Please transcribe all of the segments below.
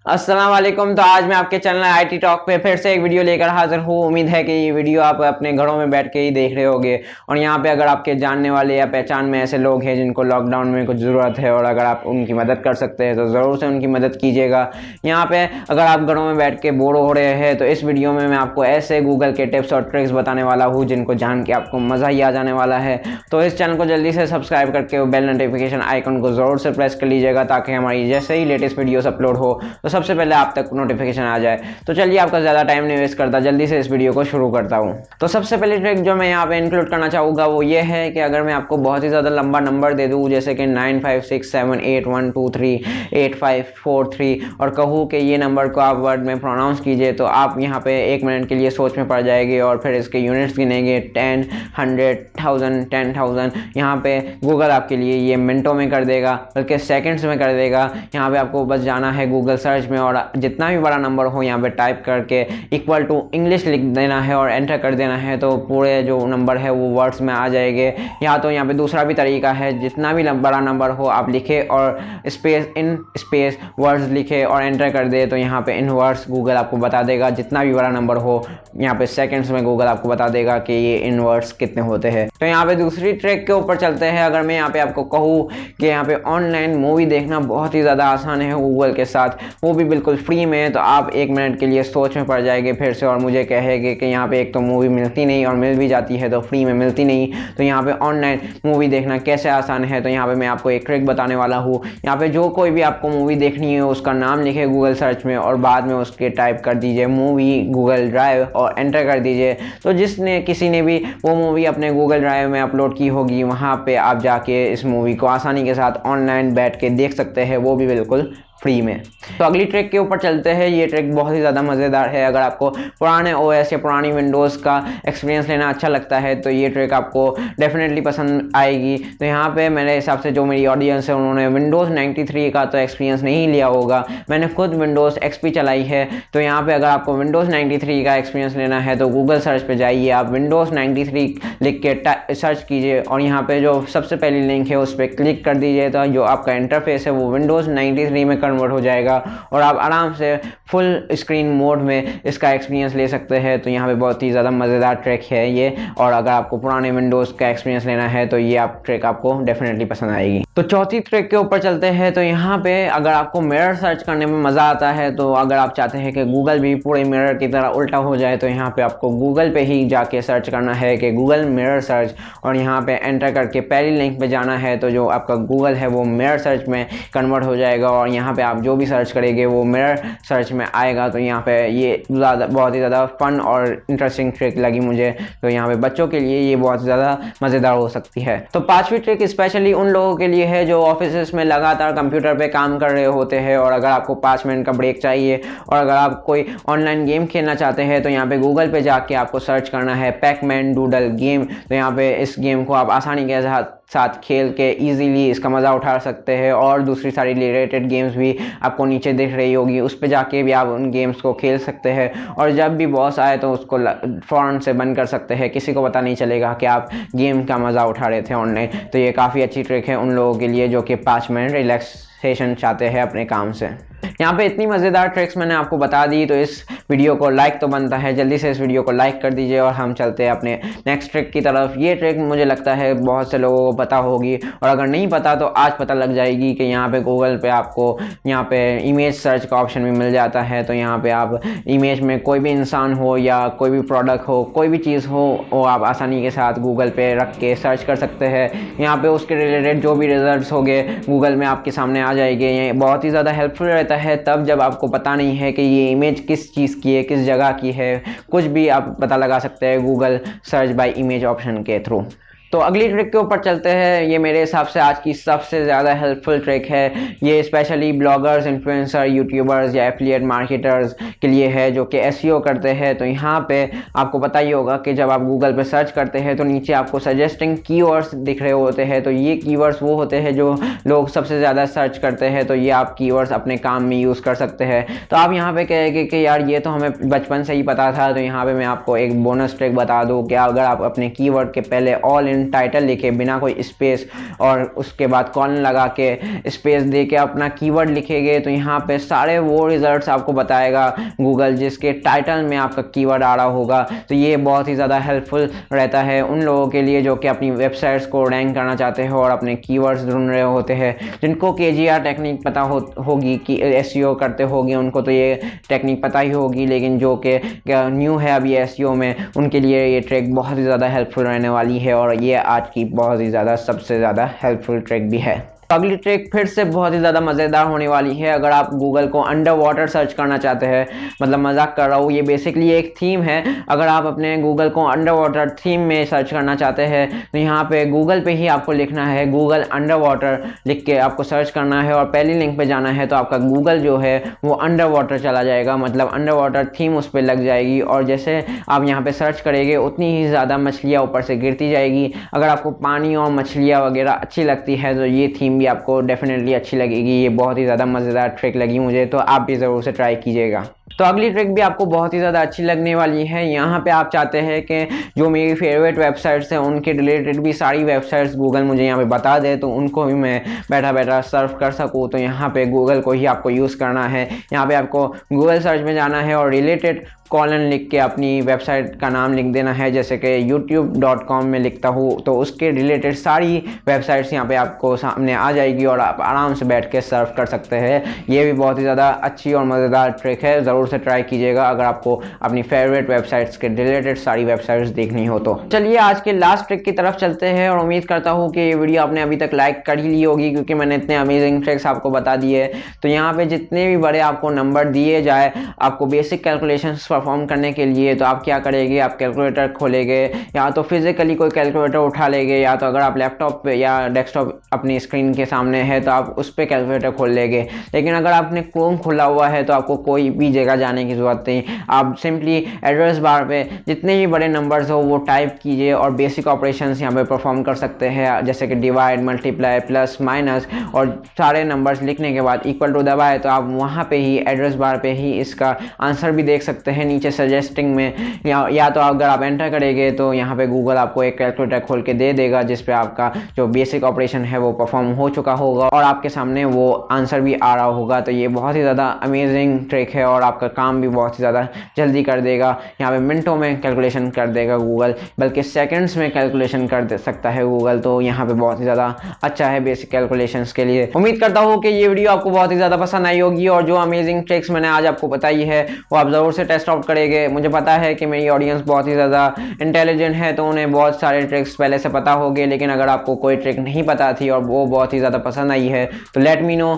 अस्सलाम वालेकुम। तो आज मैं आपके चैनल आईटी टॉक पे फिर से एक वीडियो लेकर हाजिर हूँ। उम्मीद है कि ये वीडियो आप अपने घरों में बैठ के ही देख रहे होंगे। और यहाँ पे अगर आपके जानने वाले या पहचान में ऐसे लोग हैं जिनको लॉकडाउन में कुछ ज़रूरत है और अगर आप उनकी मदद कर सकते हैं तो ज़रूर से उनकी मदद कीजिएगा। यहाँ पे अगर आप घरों में बैठ के बोर हो रहे हैं तो इस वीडियो में मैं आपको ऐसे गूगल के टिप्स और ट्रिक्स बताने वाला हूँ जिनको जान के आपको मज़ा ही आ जाने वाला है। तो इस चैनल को जल्दी से सब्सक्राइब करके बेल नोटिफिकेशन आइकन को ज़रूर से प्रेस कर लीजिएगा ताकि हमारी जैसे ही लेटेस्ट वीडियोस अपलोड हो तो सबसे पहले आप तक नोटिफिकेशन आ जाए। तो चलिए आपका ज़्यादा टाइम नहीं वेस्ट करता, जल्दी से इस वीडियो को शुरू करता हूँ। तो सबसे पहले ट्रिक जो मैं यहाँ पे इंक्लूड करना चाहूँगा वो ये है कि अगर मैं आपको बहुत ही ज़्यादा लंबा नंबर दे दूँ जैसे कि 956781238543 और कहूँ कि ये नंबर को आप वर्ड में प्रोनाउंस कीजिए तो आप यहाँ पे 1 मिनट के लिए सोच में पड़ जाएंगे और फिर इसके यूनिट्स गिनेंगे 10, 100, 10,000। यहाँ पे गूगल आपके लिए ये मिनटों में कर देगा बल्कि सेकंड्स में कर देगा। यहाँ पे आपको बस जाना है गूगल सर्च में और जितना भी बड़ा नंबर हो यहाँ पे टाइप करके इक्वल टू इंग्लिश लिख देना है और एंटर कर देना है तो पूरे जो नंबर है वो वर्ड्स में आ जाएंगे। या तो यहाँ पे दूसरा भी तरीका है, जितना भी बड़ा नंबर हो आप लिखे और स्पेस इन स्पेस वर्ड्स लिखे और एंटर कर दे तो यहाँ पे इन वर्ड्स गूगल आपको बता देगा। जितना भी बड़ा नंबर हो यहाँ पे सेकंड्स में गूगल आपको बता देगा कि ये इन वर्ड्स कितने होते हैं। तो यहाँ पे दूसरी ट्रिक के ऊपर चलते हैं। अगर मैं यहाँ पे आपको कहूँ कि यहाँ पे ऑनलाइन मूवी देखना बहुत ही ज़्यादा आसान है गूगल के साथ, वो भी बिल्कुल फ्री में, तो आप 1 मिनट के लिए सोच में पड़ जाएंगे फिर से और मुझे कहेंगे कि यहाँ पे एक तो मूवी मिलती नहीं और मिल भी जाती है तो फ्री में मिलती नहीं, तो यहाँ पे ऑनलाइन मूवी देखना कैसे आसान है। तो यहाँ पे मैं आपको एक ट्रिक बताने वाला हूँ। यहाँ पे जो कोई भी आपको मूवी देखनी है उसका नाम लिखे गूगल सर्च में और बाद में उसके टाइप कर दीजिए मूवी गूगल ड्राइव और एंटर कर दीजिए। तो जिसने किसी ने भी वो मूवी अपने गूगल ड्राइव में अपलोड की होगी वहाँ पे आप जाके इस मूवी को आसानी के साथ ऑनलाइन बैठ के देख सकते हैं, वो भी बिल्कुल फ्री में। तो अगली ट्रिक के ऊपर चलते हैं। ये ट्रिक बहुत ही ज़्यादा मज़ेदार है। अगर आपको पुराने ओएस या पुरानी विंडोज़ का एक्सपीरियंस लेना अच्छा लगता है तो ये ट्रिक आपको डेफिनेटली पसंद आएगी। तो यहाँ पे मेरे हिसाब से जो मेरी ऑडियंस है उन्होंने विंडोज़ 93 का तो एक्सपीरियंस नहीं लिया होगा, मैंने खुद विंडोज़ एक्सपी चलाई है। तो यहाँ पर अगर आपको विंडोज़ 93 का एक्सपीरियंस लेना है तो गूगल सर्च पर जाइए, आप विंडोज़ 93 लिख के सर्च कीजिए और यहाँ पर जो सबसे पहली लिंक है उस पर क्लिक कर दीजिए तो जो आपका इंटरफेस है वो विंडोज़ 93 में कन्वर्ट हो जाएगा और आप आराम से फुल स्क्रीन मोड में इसका एक्सपीरियंस ले सकते हैं। तो यहाँ पे बहुत ही ज़्यादा मज़ेदार ट्रिक है ये, और अगर आपको पुराने विंडोज़ का एक्सपीरियंस लेना है तो ये आप ट्रिक आपको डेफिनेटली पसंद आएगी। तो चौथी ट्रिक के ऊपर चलते हैं। तो यहाँ पे अगर आपको मिरर सर्च करने में मज़ा आता है तो अगर आप चाहते हैं कि गूगल भी पूरे मिरर की तरह उल्टा हो जाए तो यहाँ पे आपको गूगल पे ही जाके सर्च करना है कि गूगल मिरर सर्च और यहाँ पे एंटर करके पहली लिंक पे जाना है तो जो आपका गूगल है वो मिरर सर्च में कन्वर्ट हो जाएगा और यहाँ पे आप जो भी सर्च करेंगे वो मिरर सर्च में आएगा। तो यहाँ पे ये बहुत ही ज़्यादा फन और इंटरेस्टिंग ट्रिक लगी मुझे। तो यहाँ पे बच्चों के लिए ये बहुत ज़्यादा मज़ेदार हो सकती है। तो पांचवी ट्रिक स्पेशली उन लोगों के लिए है जो ऑफिस में लगातार कंप्यूटर पे काम कर रहे होते हैं और अगर आपको 5 मिनट का ब्रेक चाहिए और अगर आप कोई ऑनलाइन गेम खेलना चाहते हैं तो यहाँ पे गूगल पे जाके आपको सर्च करना है पैकमैन डूडल गेम। तो यहाँ पे इस गेम को आप आसानी के साथ खेल के इजीली इसका मज़ा उठा सकते हैं और दूसरी सारी रिलेटेड गेम्स भी आपको नीचे दिख रही होगी, उस पे जाके भी आप उन गेम्स को खेल सकते हैं और जब भी बॉस आए तो उसको फ़ौरन से बंद कर सकते हैं, किसी को पता नहीं चलेगा कि आप गेम का मज़ा उठा रहे थे ऑनलाइन। तो ये काफ़ी अच्छी ट्रिक है उन लोगों के लिए जो कि 5 मिनट रिलैक्सेशन चाहते हैं अपने काम से। यहाँ पे इतनी मज़ेदार ट्रिक्स मैंने आपको बता दी तो इस वीडियो को लाइक तो बनता है, जल्दी से इस वीडियो को लाइक कर दीजिए और हम चलते हैं अपने नेक्स्ट ट्रिक की तरफ। ये ट्रिक मुझे लगता है बहुत से लोगों को पता होगी और अगर नहीं पता तो आज पता लग जाएगी कि यहाँ पे गूगल पे आपको यहाँ पे इमेज सर्च का ऑप्शन भी मिल जाता है। तो यहाँ पे आप इमेज में कोई भी इंसान हो या कोई भी प्रोडक्ट हो, कोई भी चीज़ हो वो आप आसानी के साथ गूगल पे रख के सर्च कर सकते हैं। यहाँ पे उसके रिलेटेड जो भी रिजल्ट्स होंगे गूगल में आपके सामने आ जाएंगे। ये बहुत ही ज़्यादा हेल्पफुल रहता है तब जब आपको पता नहीं है कि ये इमेज किस चीज़ की है, किस जगह की है, कुछ भी आप पता लगा सकते हैं Google search by image option के थ्रू। तो अगली ट्रिक के ऊपर चलते हैं। ये मेरे हिसाब से आज की सबसे ज़्यादा हेल्पफुल ट्रिक है। ये स्पेशली ब्लॉगर्स, इन्फ्लुएंसर, यूट्यूबर्स या एफिलिएट मार्केटर्स के लिए है जो कि एसईओ करते हैं। तो यहाँ पे आपको पता ही होगा कि जब आप गूगल पे सर्च करते हैं तो नीचे आपको सजेस्टिंग कीवर्ड्स दिख रहे होते हैं। तो ये कीवर्ड्स वो होते हैं जो लोग सबसे ज़्यादा सर्च करते हैं, तो ये आप कीवर्ड्स अपने काम में यूज़ कर सकते हैं। तो आप यहाँ पे कहेंगे कि यार ये तो हमें बचपन से ही पता था। तो यहाँ पर मैं आपको एक बोनस ट्रिक बता दूँ कि अगर आप अपने कीवर्ड के पहले ऑल कंटेंट टाइटल लिखे बिना कोई स्पेस और उसके बाद कॉलन लगा के स्पेस दे के अपना कीवर्ड लिखेंगे तो यहाँ पे सारे वो रिजल्ट्स आपको बताएगा गूगल जिसके टाइटल में आपका कीवर्ड आ रहा होगा। तो ये बहुत ही ज़्यादा हेल्पफुल रहता है उन लोगों के लिए जो कि अपनी वेबसाइट्स को रैंक करना चाहते हो और अपने कीवर्ड्स ढूंढ रहे होते हैं। जिनको KGR टेक्निक पता होगी कि SEO करते होगी उनको तो ये टेक्निक पता ही होगी, लेकिन जो कि न्यू है अभी SEO में उनके लिए ये ट्रिक बहुत ही ज़्यादा हेल्पफुल रहने वाली है और ये आज की बहुत ही ज़्यादा सबसे ज़्यादा हेल्पफुल ट्रिक भी है। अगली ट्रिक फिर से बहुत ही ज़्यादा मज़ेदार होने वाली है। अगर आप गूगल को अंडर वाटर सर्च करना चाहते हैं, मतलब मजाक कर रहा हूँ, ये बेसिकली एक थीम है। अगर आप अपने गूगल को अंडर वाटर थीम में सर्च करना चाहते हैं तो यहाँ पे गूगल पे ही आपको लिखना है गूगल अंडर वाटर लिख के आपको सर्च करना है और पहली लिंक पे जाना है तो आपका गूगल जो है वो अंडर वाटर चला जाएगा, मतलब अंडर वाटर थीम उस पर लग जाएगी और जैसे आप यहाँ पे सर्च करेंगे उतनी ही ज़्यादा मछलियाँ ऊपर से गिरती जाएगी। अगर आपको पानी और मछलियाँ वगैरह अच्छी लगती है तो ये थीम भी आपको डेफिनेटली अच्छी लगेगी। ये बहुत ही ज़्यादा मज़ेदार ट्रिक लगी मुझे, तो आप भी ज़रूर से ट्राई कीजिएगा। तो अगली ट्रिक भी आपको बहुत ही ज़्यादा अच्छी लगने वाली है। यहाँ पे आप चाहते हैं कि जो मेरी फेवरेट वेबसाइट्स हैं उनके रिलेटेड भी सारी वेबसाइट्स गूगल मुझे यहाँ पे बता दे तो उनको भी मैं बैठा बैठा सर्फ कर सकूँ। तो यहाँ पे गूगल को ही आपको यूज़ करना है। यहाँ पे आपको गूगल सर्च में जाना है और रिलेटेड कॉलन लिख के अपनी वेबसाइट का नाम लिख देना है। जैसे कि youtube.com में लिखता हूँ तो उसके रिलेटेड सारी वेबसाइट्स यहाँ पे आपको सामने आ जाएगी और आप आराम से बैठ के सर्फ कर सकते हैं। ये भी बहुत ही ज़्यादा अच्छी और मज़ेदार ट्रिक है, ज़रूर से ट्राई कीजिएगा अगर आपको अपनी फेवरेट वेबसाइट्स के रिलेटेड सारी वेबसाइट्स देखनी हो तो। चलिए आज के लास्ट ट्रिक की तरफ चलते हैं और उम्मीद करता हूँ कि ये वीडियो आपने अभी तक लाइक कर ही ली होगी क्योंकि मैंने इतने अमेजिंग ट्रिक्स आपको बता दिए। तो यहाँ पे जितने भी बड़े आपको नंबर दिए जाए आपको बेसिक कैलकुलेशंस परफॉर्म करने के लिए तो आप क्या करेंगे, आप कैलकुलेटर खोलेंगे या तो फिजिकली कोई कैलकुलेटर उठा लेंगे या तो अगर आप लैपटॉप पे या डेस्कटॉप अपनी स्क्रीन के सामने है तो आप उस पर कैलकुलेटर खोल लेंगे। लेकिन अगर आपने क्रोम खोला हुआ है तो आपको कोई भी जगह जाने की ज़रूरत नहीं, आप सिंपली एड्रेस बार पे जितने भी बड़े नंबर्स हो वो टाइप कीजिए और बेसिक ऑपरेशंस यहाँ पे परफॉर्म कर सकते हैं जैसे कि डिवाइड, मल्टीप्लाई, प्लस, माइनस और सारे नंबर्स लिखने के बाद इक्वल टू दबाए तो आप वहाँ पे ही एड्रेस बार पे ही इसका आंसर भी देख सकते हैं नीचे सजेस्टिंग में या तो अगर आप एंटर करेंगे तो यहाँ पे गूगल आपको एक कैलकुलेटर खोल के दे देगा जिस पे आपका जो बेसिक ऑपरेशन है वो परफॉर्म हो चुका होगा और आपके सामने वो आंसर भी आ रहा होगा। तो ये बहुत ही ज़्यादा अमेजिंग ट्रिक है और आपका काम भी बहुत ही ज़्यादा जल्दी कर देगा। यहाँ पे मिनटों में कैलकुलेशन कर देगा गूगल, बल्कि सेकंड्स में कैलकुलेशन कर सकता है गूगल। तो यहाँ पे बहुत ही ज़्यादा अच्छा है बेसिक कैलकुलेशंस के लिए। उम्मीद करता हूँ कि ये वीडियो आपको बहुत ही ज़्यादा पसंद आई होगी और जो अमेजिंग ट्रिक्स मैंने आज आपको बताई है वो आप ज़रूर से टेस्ट आउट करेंगे। मुझे पता है कि मेरी ऑडियंस बहुत ही ज़्यादा इंटेलिजेंट है तो उन्हें बहुत सारे ट्रिक्स पहले से पता होंगे, लेकिन अगर आपको कोई ट्रिक नहीं पता थी और वो बहुत ही ज़्यादा पसंद आई है तो लेट मी नो।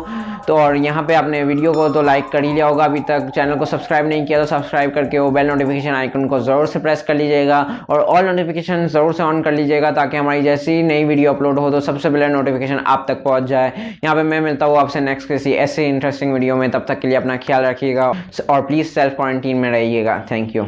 तो और यहाँ पे आपने वीडियो को तो लाइक कर ही लिया होगा, अभी तक चैनल को सब्सक्राइब नहीं किया तो सब्सक्राइब करके वो बेल नोटिफिकेशन आइकन को ज़रूर से प्रेस कर लीजिएगा और ऑल नोटिफिकेशन ज़रूर से ऑन कर लीजिएगा ताकि हमारी जैसी नई वीडियो अपलोड हो तो सबसे पहले नोटिफिकेशन आप तक पहुँच जाए। यहाँ पे मैं मिलता हूँ आपसे नेक्स्ट किसी ऐसे इंटरेस्टिंग वीडियो में, तब तक के लिए अपना ख्याल रखिएगा और प्लीज़ सेल्फ क्वारंटीन में रहिएगा। Thank you.